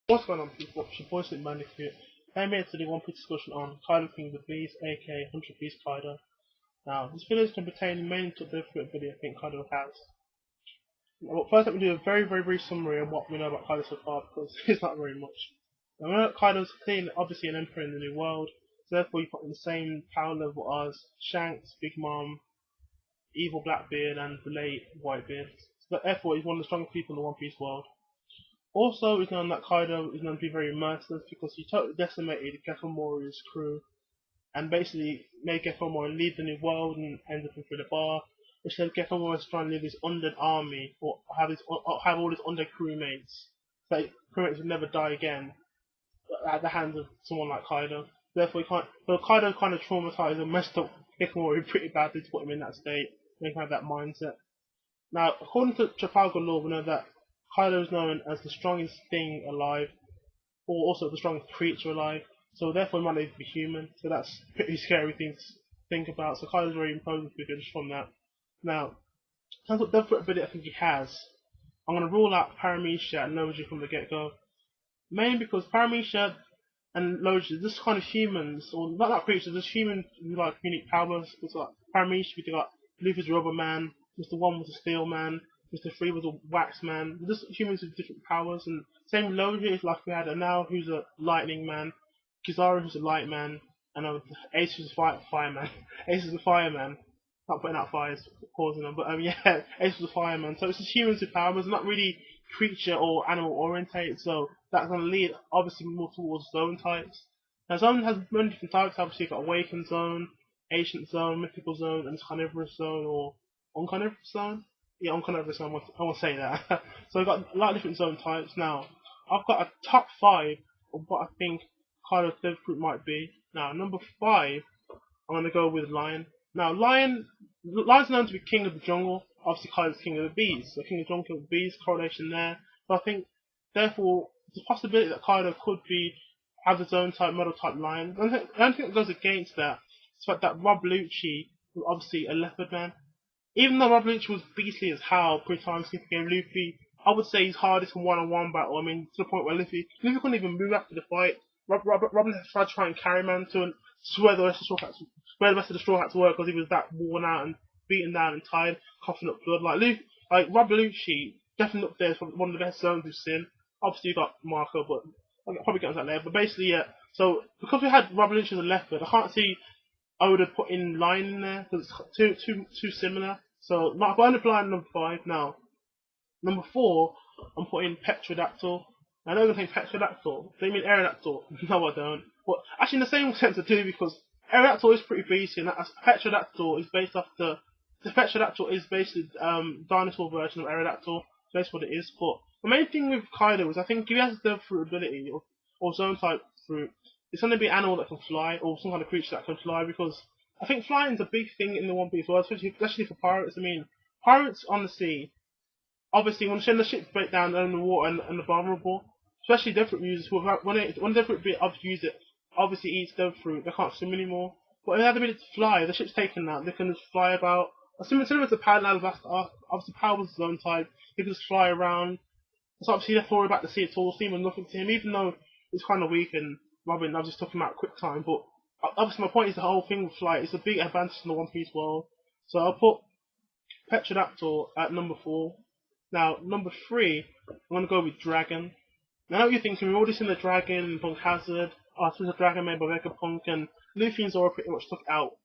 What's going on, people? It's your boy Slink Bandicoot. I'm here to do One Piece discussion on Kaido King of the Bees, aka 100 Piece Kaido. Now, this video is going to pertain mainly to the different video I think Kaido has. Well, first, let me do a very brief summary of what we know about Kaido so far, because it's not very much. Now, we know that Kaido's clearly, obviously, an emperor in the New World, so therefore you put in the same power level as Shanks, Big Mom, Evil Blackbeard, and the late Whitebeard. So therefore, he's one of the strongest people in the One Piece world. Also, we know that Kaido is going to be very merciless because he totally decimated Gecko Mori's crew and basically made Gecko Mori leave the New World and end up in through the bar, which said Gecko Mori is trying to leave his undead army or have all his undead crewmates, so crewmates would never die again at the hands of someone like Kaido. Therefore, he can't. So Kaido kind of traumatized and messed up Gecko Mori pretty badly to put him in that state, make him have that mindset. Now, according to Trafalgar law, we know that Kaido is known as the strongest thing alive, or also the strongest creature alive, so therefore he might not even be human, so that's a pretty scary thing to think about, so Kaido's very imposing figure just from that. Now, in terms of the threat ability I think he has, I'm going to rule out Paramecia and Logia from the get-go, mainly because Paramecia and Logia are just kind of humans, or not creatures, just humans with like unique powers. It's like Paramecia, we got Luffy's Rubber Man, Mr. One was a Steel Man, Mr. Three was a Wax Man. They're just humans with different powers, and same with Logia is like we had now who's a Lightning Man, Kizaru who's a Light Man, and Ace who's a Fireman. Ace is a Fireman. Not putting out fires, causing them, but yeah, Ace was a fireman. So it's just humans with powers, not really creature or animal orientated. So that's going to lead obviously more towards zone types. Now zone has many different types. Obviously you've got awakened zone, ancient zone, mythical zone, and carnivorous zone or uncarnivorous zone. Yeah, uncarnivorous zone. I want to say that. So we've got a lot of different zone types. Now I've got a top 5 of what I think Kaido's dev fruit might be. Now number 5, I'm going to go with Lion. Now, Lion's known to be king of the jungle. Obviously, Kaido's king of the bees. So, king of the jungle, king of the bees, correlation there. So, I think, therefore, there's a possibility that Kaido could have his own type, model type lion. The only thing that goes against that is the fact that Rob Lucci was obviously a leopard man. Even though Rob Lucci was beastly as hell pre-time skip game, Luffy, I would say he's hardest in one-on-one battle. I mean, to the point where Luffy couldn't even move after the fight. Robin tried to try and carry man to swear the rest of the Straw Hats work because he was that worn out and beaten down and tired, coughing up blood. Like Rob Lucci, definitely up there as one of the best zones we've seen. Obviously you got Marco, but I'll probably get into that later. But basically, yeah. So because we had Rob Lucci as a leopard, I can't see Oda put in Lion in there because it's too similar. So I'm going to Lion number 5 now. Number 4, I'm putting Petrodactyl. I know you're going to think Petrodactyl. Do you mean Aerodactyl? No, I don't. But actually, in the same sense, I do because Aerodactyl is pretty beastly, and Petrodactyl is based off the Petrodactyl is basically dinosaur version of Aerodactyl. So that's what it is. But the main thing with Kaido is I think if he has the fruit ability or zone type fruit, it's going to be an animal that can fly or some kind of creature that can fly because I think flying is a big thing in the One Piece world, especially for pirates. I mean, pirates on the sea. Obviously, when the ships break down in the water and the vulnerable, especially Deathroot users who when Deathroot use it, obviously eats Deathroot, they can't swim anymore. But if they have the ability to fly, the ship's taken out, they can just fly about. Similar to Parallel Blast, obviously Power was his own type, he can just fly around. So obviously they're flying back to sea at all, seeming nothing to him, even though he's kind of weak and Robin, I've just took him out quick time. But obviously my point is the whole thing with flight, it's a big advantage in the One Piece world. So I'll put Petrodactyl at number 4. Now, number 3, I'm going to go with Dragon. Now, I know what you're thinking, we've already seen the Dragon in Punk Hazard, the Dragon made by Vegapunk, and Luffy and Zoro pretty much took out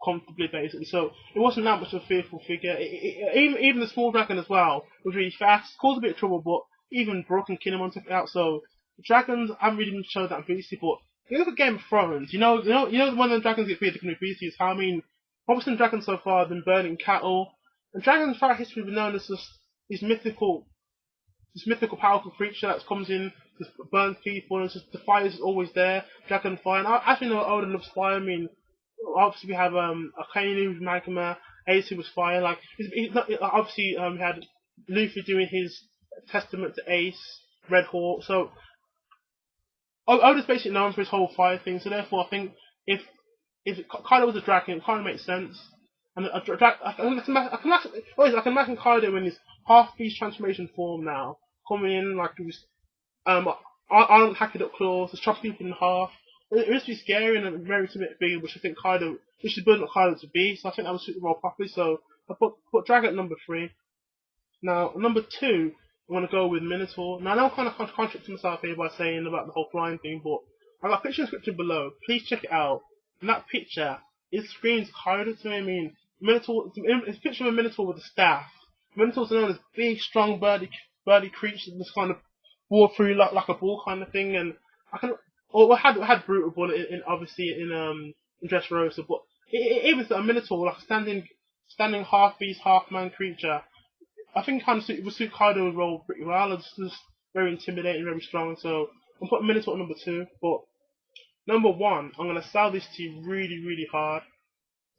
comfortably, basically, so it wasn't that much of a fearful figure. Even the small Dragon as well was really fast, caused a bit of trouble, but even Broken Kinemon took it out, so Dragons haven't really been shown that beastly, but if you look at Game of Thrones, you know when the dragons get beat, they can be beastly, is how, I mean, probably dragons so far have been burning cattle, and dragons throughout history have been known as just this mythical powerful creature that comes in, just burns people, and just the fire is always there, dragon fire. And I actually know Oda loves fire. I mean, obviously we have Akainu with magma, Ace who was fire. Like, obviously we had Luffy doing his testament to Ace, Red Hawk. So Oda's basically known for his whole fire thing. So therefore, I think if Kaido was a dragon, it kind of makes sense. And I can imagine Kaido in his half-beast transformation form now, coming in like he was Arnold hacking up claws, just chop people in half. It used to be scary and very a bit bigger, which I think Kaido, which is building up Kaido to be. So I think that was suit the role properly. So I put Dragon at number 3. Now number 2, I'm gonna go with Minotaur. Now I know I'm kind of contradicting myself here by saying about the whole flying thing, but I've got a picture description below. Please check it out. And that picture, it screams Kaido to me. I mean, Minotaur. It's a picture of a Minotaur with a staff. Minotaurs are known as big, strong, birdy creatures that just kind of walk through like a ball kind of thing. And I can, or we had Brutal Bull in obviously in Dressrosa, but it was a Minotaur, like a standing half beast, half man creature. I think kind of would suit Kaido's role pretty well. It's just very intimidating, very strong. So I'm putting Minotaur at number 2, but number 1, I'm gonna sell this to you really, really hard.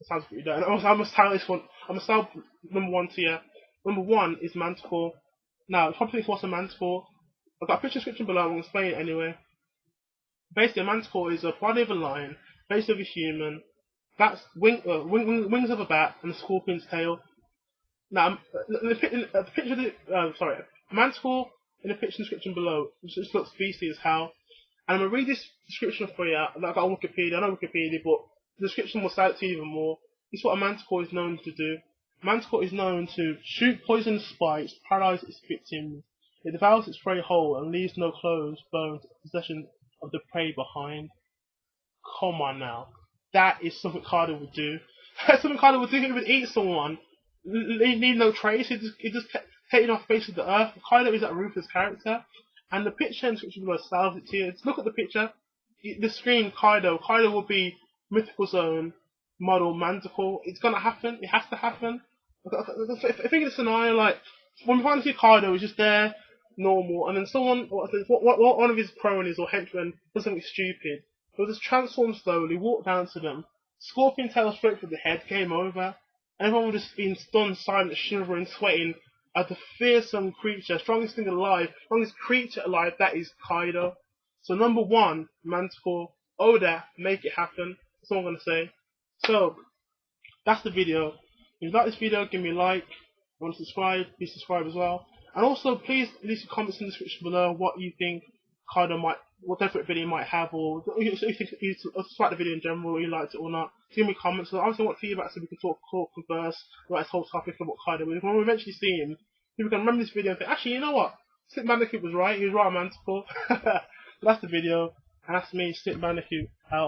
It sounds pretty dirty. I'm gonna sell this one. I'm gonna sell number 1 to you. Number 1 is Manticore. Now, probably what's a Manticore. I've got a picture description below. I'm gonna explain it anyway. Basically, a Manticore is a body of a lion, face of a human, wings of a bat, and a scorpion's tail. Now, a Manticore in the picture description below just looks beastly as hell. And I'm gonna read this description for you. That I got on Wikipedia. I know Wikipedia, but the description will sell it to you even more. This is what a Manticore is known to do. Manticore is known to shoot poisonous spikes, paralyze its victims. It devours its prey whole and leaves no clothes, bones, possession of the prey behind. Come on now. That is something Kaido would do. That's something Kaido would do. He would eat someone, leave no trace. He just taken off the face of the earth. Kaido is that ruthless character. And the picture in description below sells it to you. Just look at the picture. The screen Kaido. Kaido will be Mythical Zone model Manticore. It's gonna happen. It has to happen. I think it's a scenario like when we finally see Kaido, he's just there, normal, and then someone, one of his cronies or henchmen does something stupid. He'll just transform slowly, walk down to them, scorpion tail straight for the head, game over. And everyone would just be stunned, silent, shivering, sweating at the fearsome creature, strongest thing alive, strongest creature alive. That is Kaido. So number 1, Manticore. Oda, make it happen. That's all I'm gonna say. So that's the video. If you like this video, give me a like. If you want to subscribe, please subscribe as well. And also, please leave some comments in the description below what you think Kaido might, what different video might have, or if you think you like the video in general, or you liked it or not. So give me comments. So obviously, I want feedback so we can talk, converse about this whole topic of what Kaido is. When we eventually see him, people can remember this video and think, actually, you know what? Slink Bandicoot was right. He was right on Manticore. That's the video. And that's me, Slink Bandicoot, out.